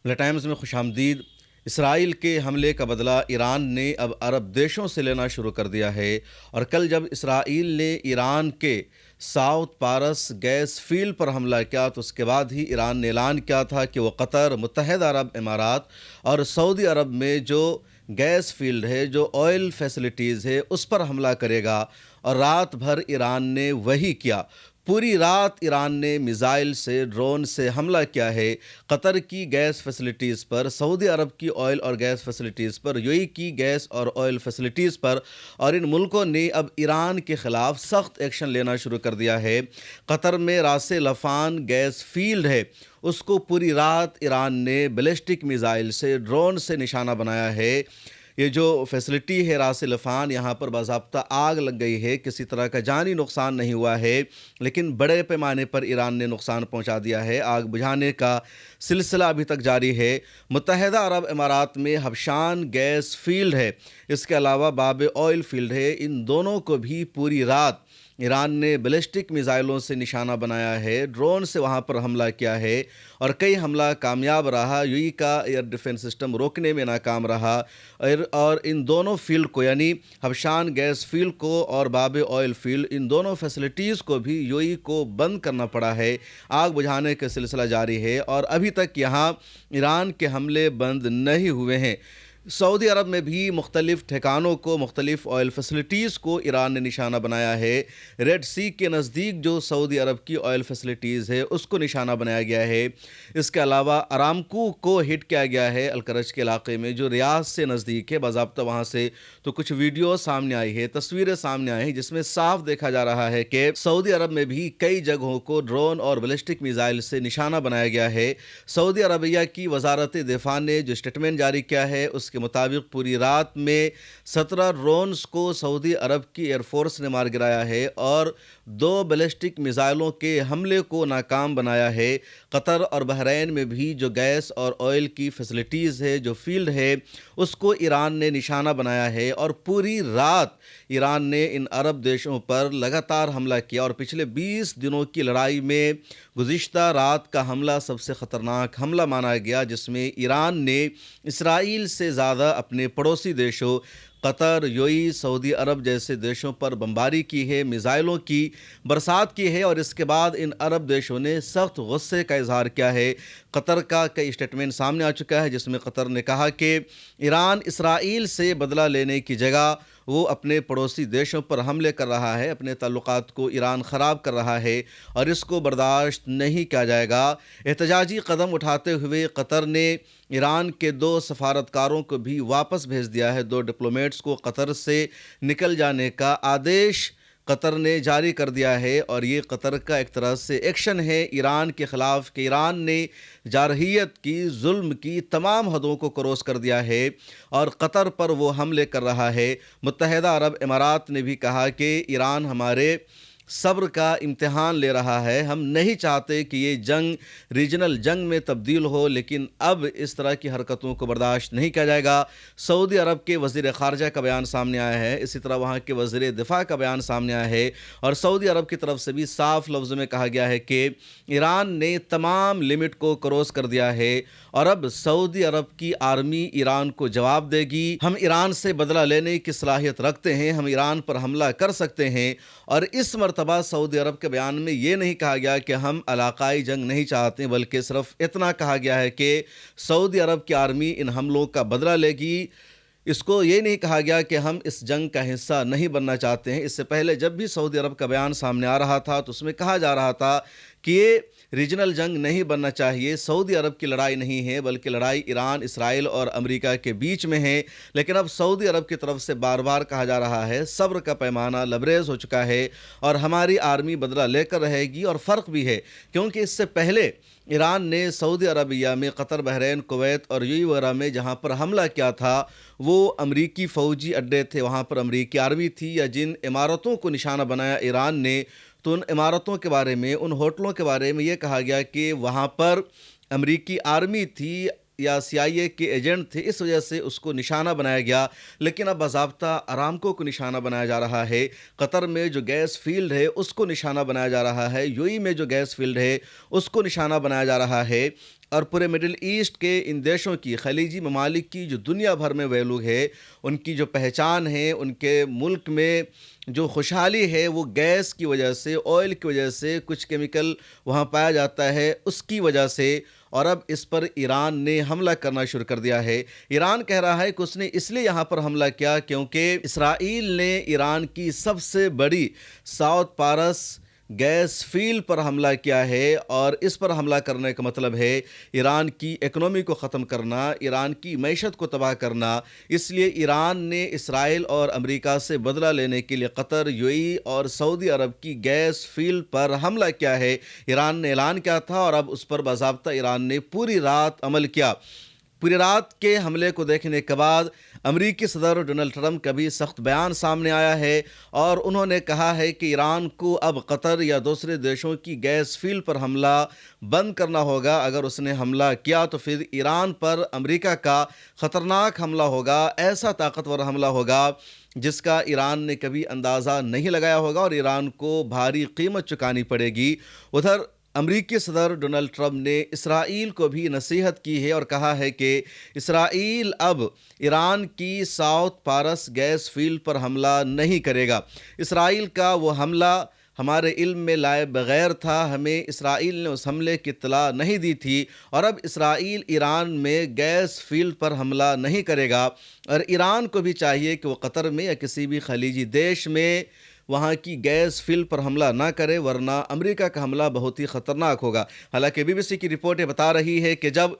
Times میں خوش آمدید۔ اسرائیل کے حملے کا بدلہ ایران نے اب عرب دیشوں سے لینا شروع کر دیا ہے، اور کل جب اسرائیل نے ایران کے ساؤتھ پارس گیس فیلڈ پر حملہ کیا تو اس کے بعد ہی ایران نے اعلان کیا تھا کہ وہ قطر، متحدہ عرب امارات اور سعودی عرب میں جو گیس فیلڈ ہے، جو آئل فیسلٹیز ہے، اس پر حملہ کرے گا، اور رات بھر ایران نے وہی کیا۔ پوری رات ایران نے میزائل سے، ڈرون سے حملہ کیا ہے قطر کی گیس فیسلٹیز پر، سعودی عرب کی آئل اور گیس فیسلٹیز پر، یو اے کی گیس اور آئل فیسلٹیز پر، اور ان ملکوں نے اب ایران کے خلاف سخت ایکشن لینا شروع کر دیا ہے۔ قطر میں راس لفان گیس فیلڈ ہے، اس کو پوری رات ایران نے بیلسٹک میزائل سے، ڈرون سے نشانہ بنایا ہے۔ یہ جو فیسلٹی ہے راس لفان، یہاں پر باضابطہ آگ لگ گئی ہے، کسی طرح کا جانی نقصان نہیں ہوا ہے، لیکن بڑے پیمانے پر ایران نے نقصان پہنچا دیا ہے۔ آگ بجھانے کا سلسلہ ابھی تک جاری ہے۔ متحدہ عرب امارات میں حبشان گیس فیلڈ ہے، اس کے علاوہ باب آئل فیلڈ ہے، ان دونوں کو بھی پوری رات ایران نے بیلسٹک میزائلوں سے نشانہ بنایا ہے، ڈرون سے وہاں پر حملہ کیا ہے، اور کئی حملہ کامیاب رہا۔ یو اے کا ایئر ڈیفنس سسٹم روکنے میں ناکام رہا، اور ان دونوں فیلڈ کو، یعنی حبشان گیس فیلڈ کو اور باب آئل فیلڈ، ان دونوں فیسلٹیز کو بھی یو اے کو بند کرنا پڑا ہے۔ آگ بجھانے کا سلسلہ جاری ہے، اور ابھی تک یہاں ایران کے حملے بند نہیں ہوئے ہیں۔ سعودی عرب میں بھی مختلف ٹھکانوں کو، مختلف آئل فیسلٹیز کو ایران نے نشانہ بنایا ہے۔ ریڈ سی کے نزدیک جو سعودی عرب کی آئل فیسلٹیز ہے، اس کو نشانہ بنایا گیا ہے۔ اس کے علاوہ ارامکو کو ہٹ کیا گیا ہے الکرج کے علاقے میں، جو ریاض سے نزدیک ہے۔ باضابطہ وہاں سے تو کچھ ویڈیو سامنے آئی ہے، تصویریں سامنے آئی ہیں، جس میں صاف دیکھا جا رہا ہے کہ سعودی عرب میں بھی کئی جگہوں کو ڈرون اور بیلسٹک میزائل سے نشانہ بنایا گیا ہے۔ سعودی عربیہ کی وزارت دفاع نے جو اسٹیٹمنٹ جاری کیا ہے، اس کے مطابق پوری رات میں 17 ڈرونز کو سعودی عرب کی ایئر فورس نے مار گرایا ہے، اور 2 بیلسٹک میزائلوں کے حملے کو ناکام بنایا ہے۔ قطر اور بحرین میں بھی جو گیس اور آئل کی فیسلٹیز ہے، جو فیلڈ ہے، اس کو ایران نے نشانہ بنایا ہے، اور پوری رات ایران نے ان عرب دیشوں پر لگاتار حملہ کیا، اور پچھلے 20 دنوں کی لڑائی میں گزشتہ رات کا حملہ سب سے خطرناک حملہ مانا گیا، جس میں ایران نے اسرائیل سے زیادہ اپنے پڑوسی دیشوں قطر، یو اے، سعودی عرب جیسے دیشوں پر بمباری کی ہے، میزائلوں کی برسات کی ہے، اور اس کے بعد ان عرب دیشوں نے سخت غصے کا اظہار کیا ہے۔ قطر کا کئی اسٹیٹمنٹ سامنے آ چکا ہے، جس میں قطر نے کہا کہ ایران اسرائیل سے بدلہ لینے کی جگہ وہ اپنے پڑوسی دیشوں پر حملے کر رہا ہے، اپنے تعلقات کو ایران خراب کر رہا ہے، اور اس کو برداشت نہیں کیا جائے گا۔ احتجاجی قدم اٹھاتے ہوئے قطر نے ایران کے 2 سفارتکاروں کو بھی واپس بھیج دیا ہے۔ 2 ڈپلومیٹس کو قطر سے نکل جانے کا آدیش قطر نے جاری کر دیا ہے، اور یہ قطر کا ایک طرح سے ایکشن ہے ایران کے خلاف، کہ ایران نے جارحیت کی، ظلم کی تمام حدوں کو کروس کر دیا ہے، اور قطر پر وہ حملے کر رہا ہے۔ متحدہ عرب امارات نے بھی کہا کہ ایران ہمارے صبر کا امتحان لے رہا ہے، ہم نہیں چاہتے کہ یہ جنگ ریجنل جنگ میں تبدیل ہو، لیکن اب اس طرح کی حرکتوں کو برداشت نہیں کیا جائے گا۔ سعودی عرب کے وزیر خارجہ کا بیان سامنے آیا ہے، اسی طرح وہاں کے وزیر دفاع کا بیان سامنے آیا ہے، اور سعودی عرب کی طرف سے بھی صاف لفظوں میں کہا گیا ہے کہ ایران نے تمام لمٹ کو کروس کر دیا ہے، اور اب سعودی عرب کی آرمی ایران کو جواب دے گی۔ ہم ایران سے بدلہ لینے کی صلاحیت رکھتے ہیں، ہم ایران پر حملہ کر سکتے ہیں، اور اس مرتبہ سعودی عرب کے بیان میں یہ نہیں کہا گیا کہ ہم علاقائی جنگ نہیں چاہتے، بلکہ صرف اتنا کہا گیا ہے کہ سعودی عرب کی آرمی ان حملوں کا بدلہ لے گی۔ اس کو یہ نہیں کہا گیا کہ ہم اس جنگ کا حصہ نہیں بننا چاہتے ہیں۔ اس سے پہلے جب بھی سعودی عرب کا بیان سامنے آ رہا تھا تو اس میں کہا جا رہا تھا کہ یہ ریجنل جنگ نہیں بننا چاہیے، سعودی عرب کی لڑائی نہیں ہے، بلکہ لڑائی ایران، اسرائیل اور امریکہ کے بیچ میں ہے۔ لیکن اب سعودی عرب کی طرف سے بار بار کہا جا رہا ہے صبر کا پیمانہ لبریز ہو چکا ہے، اور ہماری آرمی بدلہ لے کر رہے گی۔ اور فرق بھی ہے، کیونکہ اس سے پہلے ایران نے سعودی عربیہ میں، قطر، بحرین، کویت اور یو اے وغیرہ میں جہاں پر حملہ کیا تھا، وہ امریکی فوجی اڈے تھے، وہاں پر امریکی آرمی تھی، یا جن عمارتوں کو نشانہ بنایا ایران نے، تو ان عمارتوں کے بارے میں، ان ہوٹلوں کے بارے میں یہ کہا گیا کہ وہاں پر امریکی آرمی تھی یا سی آئی اے کے ایجنٹ تھے، اس وجہ سے اس کو نشانہ بنایا گیا۔ لیکن اب باضابطہ ارامکو کو نشانہ بنایا جا رہا ہے، قطر میں جو گیس فیلڈ ہے اس کو نشانہ بنایا جا رہا ہے، یو اے میں جو گیس فیلڈ ہے اس کو نشانہ بنایا جا رہا ہے۔ اور پورے مڈل ایسٹ کے ان دیشوں کی، خلیجی ممالک کی جو دنیا بھر میں ویلو ہے، ان کی جو پہچان ہے، ان کے ملک میں جو خوشحالی ہے، وہ گیس کی وجہ سے، آئل کی وجہ سے، کچھ کیمیکل وہاں پایا جاتا ہے، اس کی وجہ سے۔ اور اب اس پر ایران نے حملہ کرنا شروع کر دیا ہے۔ ایران کہہ رہا ہے کہ اس نے اس لیے یہاں پر حملہ کیا کیونکہ اسرائیل نے ایران کی سب سے بڑی ساؤتھ پارس گیس فیلڈ پر حملہ کیا ہے، اور اس پر حملہ کرنے کا مطلب ہے ایران کی اکنومی کو ختم کرنا، ایران کی معیشت کو تباہ کرنا۔ اس لیے ایران نے اسرائیل اور امریکہ سے بدلہ لینے کے لیے قطر، یو اے ای اور سعودی عرب کی گیس فیلڈ پر حملہ کیا ہے۔ ایران نے اعلان کیا تھا اور اب اس پر باضابطہ ایران نے پوری رات عمل کیا۔ پوری رات کے حملے کو دیکھنے کے بعد امریکی صدر ڈونلڈ ٹرمپ کا بھی سخت بیان سامنے آیا ہے، اور انہوں نے کہا ہے کہ ایران کو اب قطر یا دوسرے دیشوں کی گیس فیلڈ پر حملہ بند کرنا ہوگا۔ اگر اس نے حملہ کیا تو پھر ایران پر امریکہ کا خطرناک حملہ ہوگا، ایسا طاقتور حملہ ہوگا جس کا ایران نے کبھی اندازہ نہیں لگایا ہوگا، اور ایران کو بھاری قیمت چکانی پڑے گی۔ ادھر امریکی صدر ڈونلڈ ٹرمپ نے اسرائیل کو بھی نصیحت کی ہے اور کہا ہے کہ اسرائیل اب ایران کی ساؤتھ پارس گیس فیلڈ پر حملہ نہیں کرے گا۔ اسرائیل کا وہ حملہ ہمارے علم میں لائے بغیر تھا، ہمیں اسرائیل نے اس حملے کی اطلاع نہیں دی تھی، اور اب اسرائیل ایران میں گیس فیلڈ پر حملہ نہیں کرے گا، اور ایران کو بھی چاہیے کہ وہ قطر میں یا کسی بھی خلیجی دیش میں وہاں کی گیس فیلڈ پر حملہ نہ کرے، ورنہ امریکہ کا حملہ بہت ہی خطرناک ہوگا۔ حالانکہ بی بی سی کی رپورٹیں بتا رہی ہے کہ جب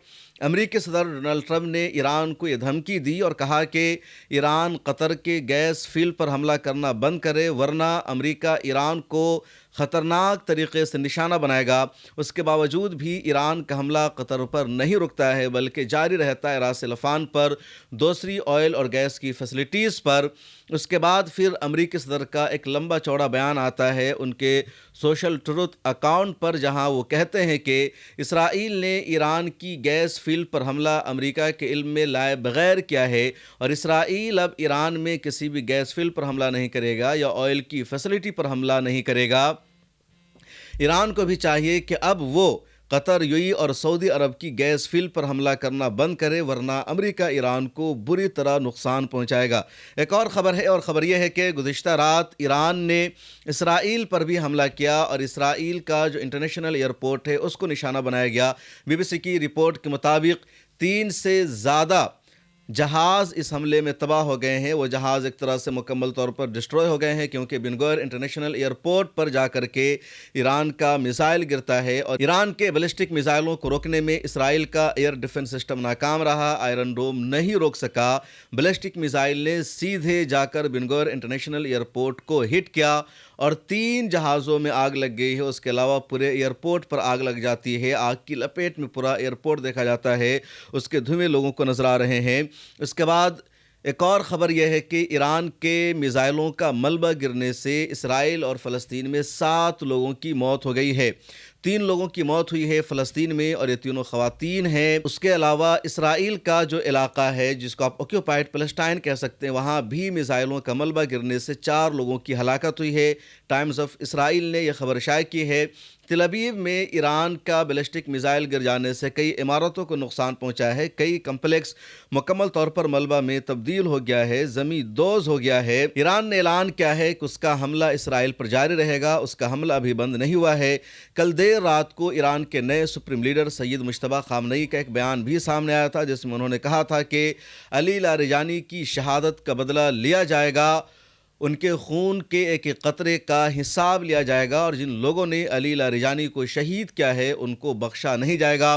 امریکی صدر ڈونلڈ ٹرمپ نے ایران کو یہ دھمکی دی اور کہا کہ ایران قطر کے گیس فیلڈ پر حملہ کرنا بند کرے ورنہ امریکہ ایران کو خطرناک طریقے سے نشانہ بنائے گا، اس کے باوجود بھی ایران کا حملہ قطر پر نہیں رکتا ہے بلکہ جاری رہتا ہے راس لفان پر، دوسری آئل اور گیس کی فیسلٹیز پر۔ اس کے بعد پھر امریکی صدر کا ایک لمبا چوڑا بیان آتا ہے ان کے سوشل ٹروتھ اکاؤنٹ پر، جہاں وہ کہتے ہیں کہ اسرائیل نے ایران کی گیس فیلڈ پر حملہ امریکہ کے علم میں لائے بغیر کیا ہے، اور اسرائیل اب ایران میں کسی بھی گیس فیلڈ پر حملہ نہیں کرے گا یا آئل کی فیسلٹی پر حملہ نہیں کرے گا۔ ایران کو بھی چاہیے کہ اب وہ قطر، یو اے ای اور سعودی عرب کی گیس فیلڈ پر حملہ کرنا بند کرے ورنہ امریکہ ایران کو بری طرح نقصان پہنچائے گا۔ ایک اور خبر ہے، اور خبر یہ ہے کہ گزشتہ رات ایران نے اسرائیل پر بھی حملہ کیا، اور اسرائیل کا جو انٹرنیشنل ایئرپورٹ ہے اس کو نشانہ بنایا گیا۔ بی بی سی کی رپورٹ کے مطابق 3 سے زیادہ جہاز اس حملے میں تباہ ہو گئے ہیں۔ وہ جہاز ایک طرح سے مکمل طور پر ڈسٹروائے ہو گئے ہیں کیونکہ بن گور انٹرنیشنل ایئرپورٹ پر جا کر کے ایران کا میزائل گرتا ہے، اور ایران کے بیلسٹک میزائلوں کو روکنے میں اسرائیل کا ایئر ڈیفنس سسٹم ناکام رہا۔ آئرن ڈوم نہیں روک سکا، بیلسٹک میزائل نے سیدھے جا کر بن گور انٹرنیشنل ایئرپورٹ کو ہٹ کیا، اور 3 جہازوں میں آگ لگ گئی ہے۔ اس کے علاوہ پورے ایئرپورٹ پر آگ لگ جاتی ہے، آگ کی لپیٹ میں پورا ایئرپورٹ دیکھا جاتا ہے، اس کے دھوئیں لوگوں کو نظر آ رہے ہیں۔ اس کے بعد ایک اور خبر یہ ہے کہ ایران کے میزائلوں کا ملبہ گرنے سے اسرائیل اور فلسطین میں 7 لوگوں کی موت ہو گئی ہے۔ 3 لوگوں کی موت ہوئی ہے فلسطین میں، اور یہ تینوں خواتین ہیں۔ اس کے علاوہ اسرائیل کا جو علاقہ ہے جس کو آپ آکیوپائڈ پیلسٹائن کہہ سکتے ہیں، وہاں بھی میزائلوں کا ملبہ گرنے سے 4 لوگوں کی ہلاکت ہوئی ہے۔ ٹائمز آف اسرائیل نے یہ خبر شائع کی ہے۔ تل ابیب میں ایران کا بیلسٹک میزائل گر جانے سے کئی عمارتوں کو نقصان پہنچا ہے، کئی کمپلیکس مکمل طور پر ملبہ میں تبدیل ہو گیا ہے، زمین دوز ہو گیا ہے۔ ایران نے اعلان کیا ہے کہ اس کا حملہ اسرائیل پر جاری رہے گا، اس کا حملہ ابھی بند نہیں ہوا ہے۔ کل دیر رات کو ایران کے نئے سپریم لیڈر سید مجتبیٰ خامنئی کا ایک بیان بھی سامنے آیا تھا جس میں انہوں نے کہا تھا کہ علی لاریجانی کی شہادت کا بدلہ لیا جائے گا، ان کے خون کے ایک ایک قطرے کا حساب لیا جائے گا، اور جن لوگوں نے علی لاریجانی کو شہید کیا ہے ان کو بخشا نہیں جائے گا۔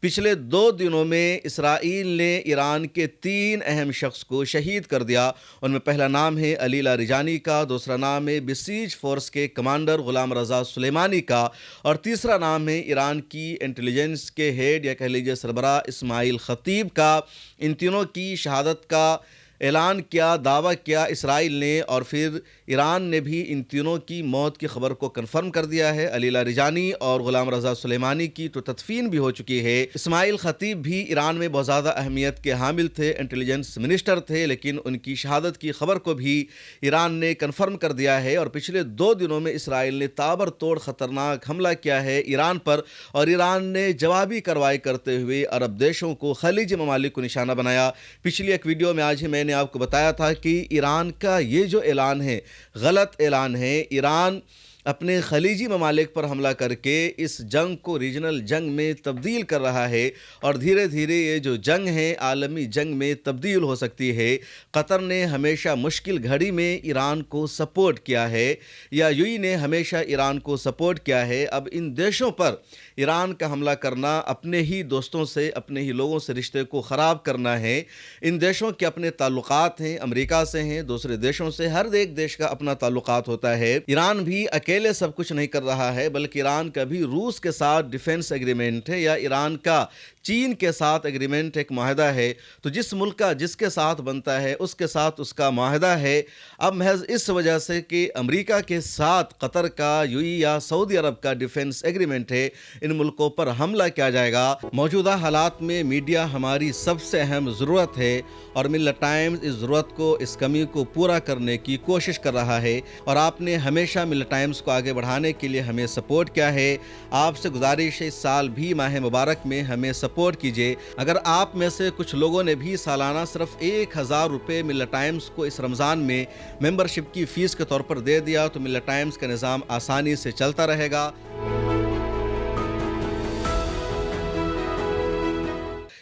پچھلے 2 دنوں میں اسرائیل نے ایران کے 3 اہم شخص کو شہید کر دیا۔ ان میں پہلا نام ہے علی لاریجانی کا، دوسرا نام ہے بسیج فورس کے کمانڈر غلام رضا سلیمانی کا، اور تیسرا نام ہے ایران کی انٹیلیجنس کے ہیڈ یا کہہ لیجیے سربراہ اسماعیل خطیب کا۔ ان تینوں کی شہادت کا اعلان کیا، دعویٰ کیا اسرائیل نے، اور پھر ایران نے بھی ان تینوں کی موت کی خبر کو کنفرم کر دیا ہے۔ علی لاریجانی اور غلام رضا سلیمانی کی تو تدفین بھی ہو چکی ہے۔ اسماعیل خطیب بھی ایران میں بہت زیادہ اہمیت کے حامل تھے، انٹیلیجنس منسٹر تھے، لیکن ان کی شہادت کی خبر کو بھی ایران نے کنفرم کر دیا ہے، اور پچھلے 2 دنوں میں اسرائیل نے تابڑتوڑ خطرناک حملہ کیا ہے ایران پر، اور ایران نے جوابی کارروائی کرتے ہوئے عرب دیشوں کو، خلیجی ممالک کو نشانہ بنایا۔ پچھلی ایک ویڈیو میں آج ہی میں نے آپ کو بتایا تھا کہ ایران کا یہ جو اعلان ہے غلط اعلان ہے۔ ایران اپنے خلیجی ممالک پر حملہ کر کے اس جنگ کو ریجنل جنگ میں تبدیل کر رہا ہے، اور دھیرے دھیرے یہ جو جنگ ہے عالمی جنگ میں تبدیل ہو سکتی ہے۔ قطر نے ہمیشہ مشکل گھڑی میں ایران کو سپورٹ کیا ہے، یا یو ای نے ہمیشہ ایران کو سپورٹ کیا ہے۔ اب ان دیشوں پر ایران کا حملہ کرنا اپنے ہی دوستوں سے، اپنے ہی لوگوں سے رشتے کو خراب کرنا ہے۔ ان دیشوں کے اپنے تعلقات ہیں، امریکہ سے ہیں، دوسرے دیشوں سے، ہر ایک دیش کا اپنا تعلقات ہوتا ہے۔ ایران بھی اکیلے سب کچھ نہیں کر رہا ہے، بلکہ ایران کا بھی روس کے ساتھ ڈیفنس ایگریمنٹ ہے، یا ایران کا چین کے ساتھ ایگریمنٹ، ایک معاہدہ ہے۔ تو جس ملک کا جس کے ساتھ بنتا ہے اس کے ساتھ اس کا معاہدہ ہے۔ اب محض اس وجہ سے کہ امریکہ کے ساتھ قطر کا، یو ای یا سعودی عرب کا ڈیفنس ایگریمنٹ ہے، ان ملکوں پر حملہ کیا جائے گا۔ موجودہ حالات میں میڈیا ہماری سب سے اہم ضرورت ہے، اور ملت ٹائمز اس ضرورت کو، اس کمی کو پورا کرنے کی کوشش کر رہا ہے، اور آپ نے ہمیشہ ملت ٹائمز کو آگے بڑھانے کے لیے ہمیں سپورٹ کیا ہے۔ آپ سے گزارش ہے اس سال بھی ماہ مبارک میں ہمیں سپورٹ کیجیے۔ اگر آپ میں سے کچھ لوگوں نے بھی سالانہ صرف 1000 روپے ملت ٹائمز کو اس رمضان میں ممبرشپ کی فیس کے طور پر دے دیا تو ملت ٹائمز کا نظام آسانی سے چلتا رہے گا۔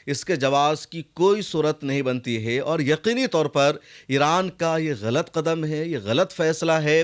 اس کے جواز کی کوئی صورت نہیں بنتی ہے، اور یقینی طور پر ایران کا یہ غلط قدم ہے، یہ غلط فیصلہ ہے۔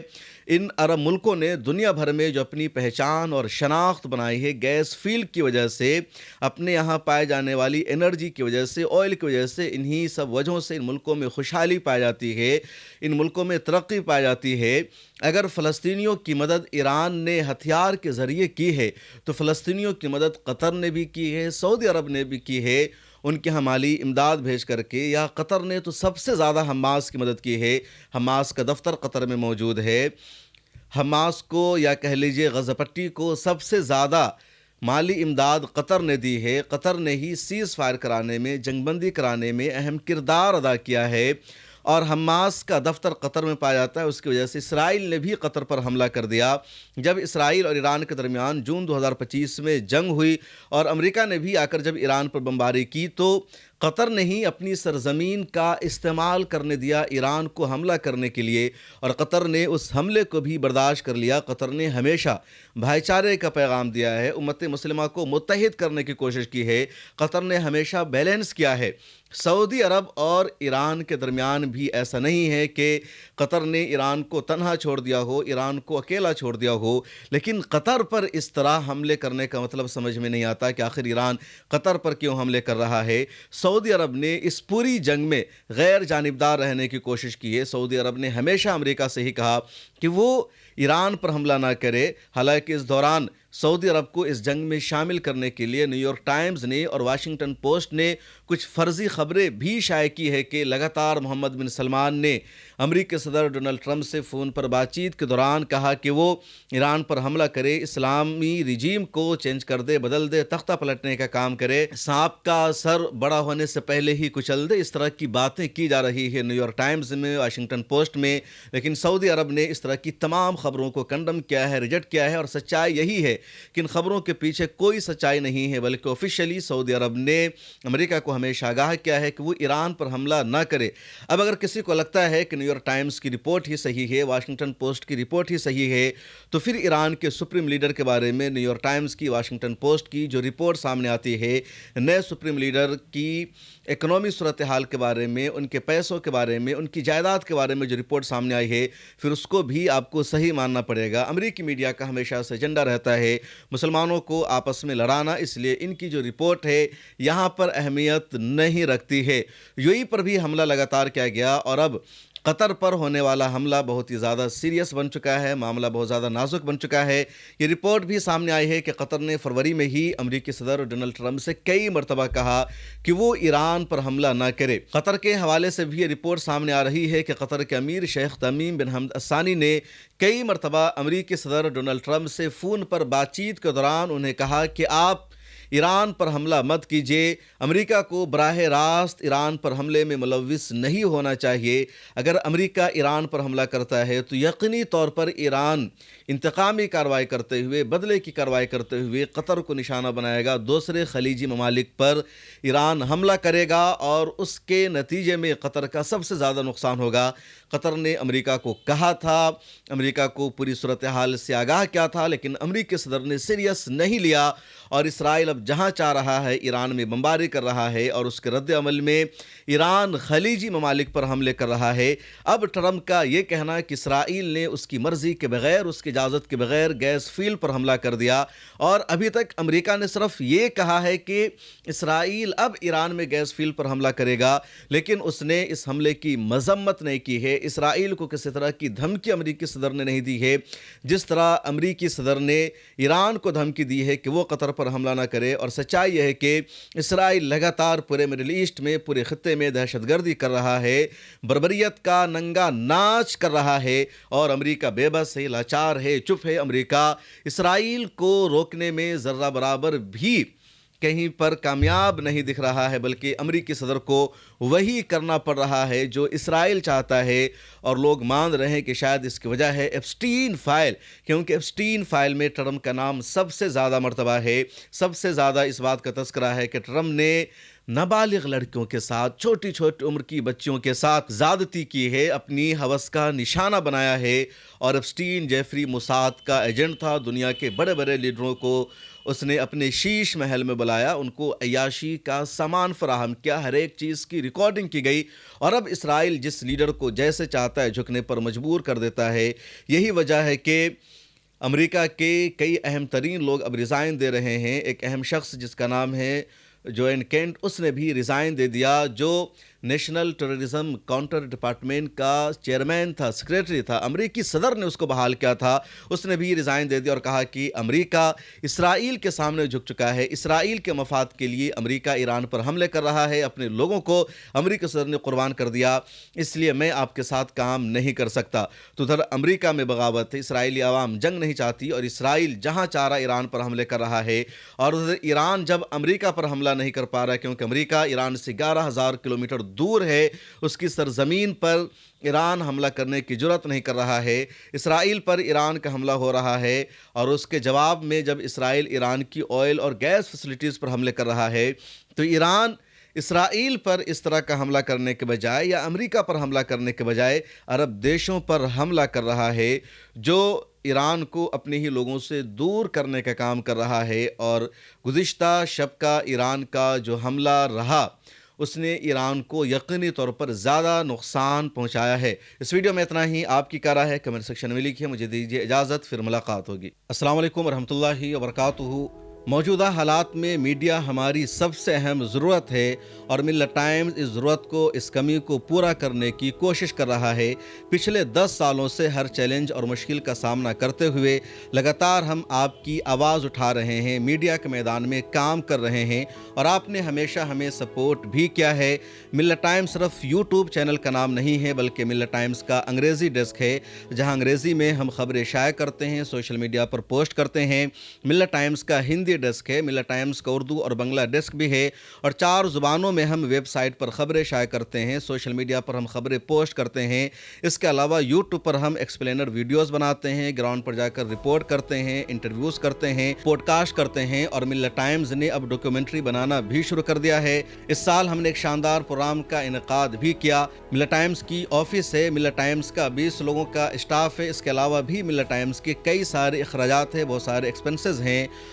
ان عرب ملکوں نے دنیا بھر میں جو اپنی پہچان اور شناخت بنائی ہے گیس فیلڈ کی وجہ سے، اپنے یہاں پائے جانے والی انرجی کی وجہ سے، آئل کی وجہ سے، انہی سب وجہوں سے ان ملکوں میں خوشحالی پائی جاتی ہے، ان ملکوں میں ترقی پائی جاتی ہے۔ اگر فلسطینیوں کی مدد ایران نے ہتھیار کے ذریعے کی ہے تو فلسطینیوں کی مدد قطر نے بھی کی ہے، سعودی عرب نے بھی کی ہے، ان کے مالی امداد بھیج کر کے۔ یا قطر نے تو سب سے زیادہ حماس کی مدد کی ہے، حماس کا دفتر قطر میں موجود ہے۔ حماس کو، یا کہہ لیجئے غزہ پٹی کو، سب سے زیادہ مالی امداد قطر نے دی ہے۔ قطر نے ہی سیز فائر کرانے میں، جنگ بندی کرانے میں اہم کردار ادا کیا ہے، اور حماس کا دفتر قطر میں پایا جاتا ہے۔ اس کی وجہ سے اسرائیل نے بھی قطر پر حملہ کر دیا۔ جب اسرائیل اور ایران کے درمیان جون 2025 میں جنگ ہوئی، اور امریکہ نے بھی آ کر جب ایران پر بمباری کی، تو قطر نے ہی اپنی سرزمین کا استعمال کرنے دیا ایران کو حملہ کرنے کے لیے، اور قطر نے اس حملے کو بھی برداشت کر لیا۔ قطر نے ہمیشہ بھائی چارے کا پیغام دیا ہے، امت مسلمہ کو متحد کرنے کی کوشش کی ہے۔ قطر نے ہمیشہ بیلنس کیا ہے۔ سعودی عرب اور ایران کے درمیان بھی ایسا نہیں ہے کہ قطر نے ایران کو تنہا چھوڑ دیا ہو، ایران کو اکیلا چھوڑ دیا ہو، لیکن قطر پر اس طرح حملے کرنے کا مطلب سمجھ میں نہیں آتا کہ آخر ایران قطر پر کیوں حملے کر رہا ہے۔ سعودی عرب نے اس پوری جنگ میں غیر جانبدار رہنے کی کوشش کی ہے۔ سعودی عرب نے ہمیشہ امریکہ سے ہی کہا کہ وہ ایران پر حملہ نہ کرے، حالانکہ اس دوران سعودی عرب کو اس جنگ میں شامل کرنے کے لیے نیو یارک ٹائمز نے اور واشنگٹن پوسٹ نے کچھ فرضی خبریں بھی شائع کی ہے کہ لگاتار محمد بن سلمان نے امریکی صدر ڈونلڈ ٹرمپ سے فون پر بات چیت کے دوران کہا کہ وہ ایران پر حملہ کرے، اسلامی رجیم کو چینج کر دے، بدل دے، تختہ پلٹنے کا کام کرے، سانپ کا سر بڑا ہونے سے پہلے ہی کچل دے۔ اس طرح کی باتیں کی جا رہی ہے نیو یارک ٹائمز میں، واشنگٹن پوسٹ میں، لیکن سعودی عرب نے اس طرح کی تمام خبروں کو کنڈم کیا ہے، ریجیکٹ کیا ہے، اور سچائی یہی ہے کہ ان خبروں کے پیچھے کوئی سچائی نہیں ہے، بلکہ آفیشلی سعودی عرب نے امریکہ کو ہمیشہ آگاہ کیا ہے کہ وہ ایران پر حملہ نہ کرے۔ اب اگر کسی کو لگتا ہے کہ نیو یارک ٹائمز کی رپورٹ ہی صحیح ہے، واشنگٹن پوسٹ کی رپورٹ ہی صحیح ہے، تو پھر ایران کے سپریم لیڈر کے بارے میں نیو یارک ٹائمز کی، واشنگٹن پوسٹ کی جو رپورٹ سامنے آتی ہے، نئے سپریم لیڈر کی اکنامی صورتحال کے بارے میں، ان کے پیسوں کے بارے میں، ان کی جائیداد کے بارے میں جو رپورٹ سامنے آئی ہے، پھر اس کو بھی آپ کو صحیح ماننا پڑے گا۔ امریکی میڈیا کا ہمیشہ سے ایجنڈا رہتا ہے مسلمانوں کو آپس میں لڑانا، اس لیے ان کی جو رپورٹ ہے یہاں پر اہمیت نہیں رکھتی ہے۔ یو ای پر بھی حملہ لگاتار کیا گیا، اور اب قطر پر ہونے والا حملہ بہت ہی زیادہ سیریس بن چکا ہے، معاملہ بہت زیادہ نازک بن چکا ہے۔ یہ رپورٹ بھی سامنے آئی ہے کہ قطر نے فروری میں ہی امریکی صدر ڈونلڈ ٹرمپ سے کئی مرتبہ کہا کہ وہ ایران پر حملہ نہ کرے۔ قطر کے حوالے سے بھی یہ رپورٹ سامنے آ رہی ہے کہ قطر کے امیر شیخ تمیم بن حمد الثانی نے کئی مرتبہ امریکی صدر ڈونلڈ ٹرمپ سے فون پر بات چیت کے دوران انہیں کہا کہ آپ ایران پر حملہ مت کیجیے، امریکہ کو براہ راست ایران پر حملے میں ملوث نہیں ہونا چاہیے۔ اگر امریکہ ایران پر حملہ کرتا ہے تو یقینی طور پر ایران انتقامی کارروائی کرتے ہوئے، بدلے کی کارروائی کرتے ہوئے قطر کو نشانہ بنائے گا، دوسرے خلیجی ممالک پر ایران حملہ کرے گا اور اس کے نتیجے میں قطر کا سب سے زیادہ نقصان ہوگا۔ قطر نے امریکہ کو کہا تھا، امریکہ کو پوری صورتحال سے آگاہ کیا تھا، لیکن امریکی صدر نے سیریس نہیں لیا اور اسرائیل اب جہاں چاہ رہا ہے ایران میں بمباری کر رہا ہے اور اس کے رد عمل میں ایران خلیجی ممالک پر حملے کر رہا ہے۔ اب ٹرمپ کا یہ کہنا کہ اسرائیل نے اس کی مرضی کے بغیر، اس کی اجازت کے بغیر گیس فیلڈ پر حملہ کر دیا، اور ابھی تک امریکہ نے صرف یہ کہا ہے کہ اسرائیل اب ایران میں گیس فیلڈ پر حملہ کرے گا، لیکن اس نے اس حملے کی مذمت نہیں کی ہے۔ اسرائیل کو کسی طرح کی دھمکی امریکی صدر نے نہیں دی ہے، جس طرح امریکی صدر نے ایران کو دھمکی دی ہے کہ وہ قطر پر حملہ نہ کرے۔ اور سچائی یہ ہے کہ اسرائیل لگاتار پورے مڈل ایسٹ میں، پورے خطے میں دہشت گردی کر رہا ہے، بربریت کا ننگا ناچ کر رہا ہے، اور امریکہ بے بس ہے، لاچار ہے، چپ ہے۔ امریکہ اسرائیل کو روکنے میں ذرہ برابر بھی کہیں پر کامیاب نہیں دکھ رہا ہے، بلکہ امریکی صدر کو وہی کرنا پڑ رہا ہے جو اسرائیل چاہتا ہے، اور لوگ مان رہے ہیں کہ شاید اس کی وجہ ہے ایپسٹین فائل، کیونکہ ایپسٹین فائل میں ٹرمپ کا نام سب سے زیادہ مرتبہ ہے۔ سب سے زیادہ اس بات کا تذکرہ ہے کہ ٹرمپ نے نابالغ لڑکیوں کے ساتھ، چھوٹی چھوٹی عمر کی بچیوں کے ساتھ زیادتی کی ہے، اپنی ہوس کا نشانہ بنایا ہے، اور ایپسٹین جیفری موساد کا ایجنٹ تھا۔ دنیا کے بڑے بڑے لیڈروں کو اس نے اپنے شیش محل میں بلایا، ان کو عیاشی کا سامان فراہم کیا، ہر ایک چیز کی ریکارڈنگ کی گئی، اور اب اسرائیل جس لیڈر کو جیسے چاہتا ہے جھکنے پر مجبور کر دیتا ہے۔ یہی وجہ ہے کہ امریکہ کے کئی اہم ترین لوگ اب ریزائن دے رہے ہیں۔ ایک اہم شخص جس کا نام ہے جوین کینٹ، اس نے بھی ریزائن دے دیا، جو نیشنل ٹیررزم کاؤنٹر ڈپارٹمنٹ کا چیئرمین تھا، سیکریٹری تھا، امریکی صدر نے اس کو بحال کیا تھا، اس نے بھی ریزائن دے دیا اور کہا کہ امریکہ اسرائیل کے سامنے جھک چکا ہے، اسرائیل کے مفاد کے لیے امریکہ ایران پر حملے کر رہا ہے، اپنے لوگوں کو امریکی صدر نے قربان کر دیا، اس لیے میں آپ کے ساتھ کام نہیں کر سکتا۔ تو ادھر امریکہ میں بغاوت ہے، اسرائیلی عوام جنگ نہیں چاہتی، اور اسرائیل جہاں چاہ رہا ایران پر حملے کر رہا ہے، اور ادھر ایران جب امریکہ پر حملہ نہیں کر پا رہا کیونکہ امریکہ ایران سے 11,000 کلومیٹر دور ہے، اس کی سرزمین پر ایران حملہ کرنے کی جرات نہیں کر رہا ہے، اسرائیل پر ایران کا حملہ ہو رہا ہے، اور اس کے جواب میں جب اسرائیل ایران کی آئل اور گیس فیسلٹیز پر حملے کر رہا ہے، تو ایران اسرائیل پر اس طرح کا حملہ کرنے کے بجائے یا امریکہ پر حملہ کرنے کے بجائے عرب دیشوں پر حملہ کر رہا ہے، جو ایران کو اپنے ہی لوگوں سے دور کرنے کا کام کر رہا ہے۔ اور گزشتہ شب کا ایران کا جو حملہ رہا، اس نے ایران کو یقینی طور پر زیادہ نقصان پہنچایا ہے۔ اس ویڈیو میں اتنا ہی، آپ کی کیا رائے ہے کمنٹ سیکشن میں لکھیے۔ مجھے دیجیے اجازت، پھر ملاقات ہوگی۔ السلام علیکم ورحمۃ اللہ وبرکاتہ۔ موجودہ حالات میں میڈیا ہماری سب سے اہم ضرورت ہے، اور ملت ٹائمز اس ضرورت کو، اس کمی کو پورا کرنے کی کوشش کر رہا ہے۔ پچھلے 10 سالوں سے ہر چیلنج اور مشکل کا سامنا کرتے ہوئے لگاتار ہم آپ کی آواز اٹھا رہے ہیں، میڈیا کے میدان میں کام کر رہے ہیں، اور آپ نے ہمیشہ ہمیں سپورٹ بھی کیا ہے۔ ملت ٹائمز صرف یوٹیوب چینل کا نام نہیں ہے، بلکہ ملت ٹائمز کا انگریزی ڈیسک ہے، جہاں انگریزی میں ہم خبریں شائع کرتے ہیں، سوشل میڈیا پر پوسٹ کرتے ہیں۔ ملت ٹائمز کا ہندی ڈیسک ہے، ملت ٹائمز کا اردو اور بنگلہ ڈیسک بھی ہے، اور 4 زبانوں میں ہم ویب سائٹ پر خبریں شائع کرتے ہیں، سوشل میڈیا پر ہم خبریں پوسٹ کرتے ہیں۔ اس کے علاوہ یوٹیوب پر ہم ایکسپلینر ویڈیوز بناتے ہیں، گراؤنڈ پر جا کر رپورٹ کرتے ہیں، انٹرویوز کرتے ہیں، پوڈ کاسٹ کرتے ہیں، اور ملت ٹائمز نے اب ڈاکیومنٹری بنانا بھی شروع کر دیا ہے۔ اس سال ہم نے ایک شاندار پروگرام کا انعقاد بھی کیا۔ ملت ٹائمز کی آفس ہے، ملت ٹائمز کا 20 لوگوں کا اسٹاف ہے، اس کے علاوہ بھی ملت ٹائمز کے کئی سارے اخراجات ہیں، بہت سارے ایکسپنسز ہیں،